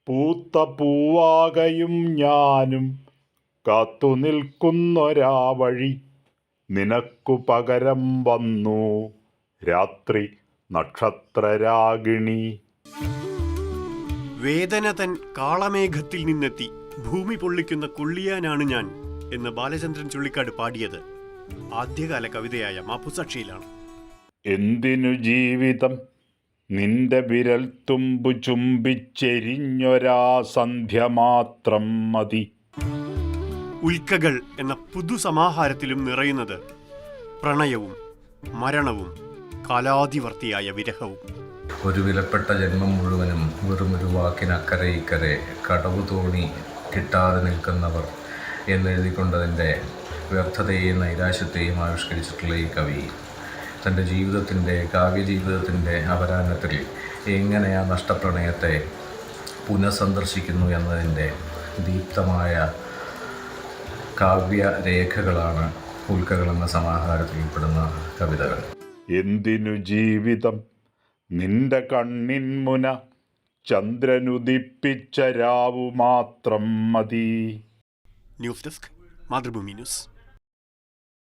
പൂത്ത പൂവാകയും ഞാനും കാത്തുനിൽക്കുന്നൊരാ വഴി നിനക്കു പകരം വന്നു രാത്രി നക്ഷത്രരാഗിണി. വേദന തൻ കാളമേഘത്തിൽ നിന്നെത്തി ഭൂമി പൊള്ളിക്കുന്ന കൊള്ളിയാനാണ് ഞാൻ എന്ന് ബാലചന്ദ്രൻ ചുള്ളിക്കാട് പാടിയത് ആദ്യകാല കവിതയായ മാപ്പുസാക്ഷിയിലാണ്. എന്തിനു ജീവിതം നിന്റെ വിരൽ തുമ്പു ചുംബിച്ചെരിഞ്ഞൊരാ സന്ധ്യ മാത്രം മതി. ഉൽക്കകൾ എന്ന പുതുസമാഹാരത്തിലും നിറയുന്നത് പ്രണയവും മരണവും കാലാതിവർത്തിയായ വിരഹവും. ഒരു വിലപ്പെട്ട ജന്മം മുഴുവനും വെറുമൊരു വാക്കിനക്കരെ ഇക്കരെ കടവു തോണി കിട്ടാതെ നിൽക്കുന്നവർ എന്നെഴുതിക്കൊണ്ടതിൻ്റെ വ്യർത്ഥതയെയും നൈരാശ്യത്തെയും ആവിഷ്കരിച്ചിട്ടുള്ള ഈ കവി തൻ്റെ ജീവിതത്തിൻ്റെ കാവ്യജീവിതത്തിൻ്റെ അപരാഹനത്തിൽ എങ്ങനെ ആ നഷ്ടപ്രണയത്തെ പുനഃസന്ദർശിക്കുന്നു എന്നതിൻ്റെ ദീപ്തമായ കാവ്യരേഖകളാണ് ഉൽക്കകൾ എന്ന സമാഹാരത്തിൽ ഉൾപ്പെടുന്ന കവിതകൾ. എന്തിനു ജീവിതം നിന്റെ കണ്ണിൻമുന ചന്ദ്രനുദിപ്പിച്ച രാവു മാത്രം മതി. News desk Mathrubhumi news.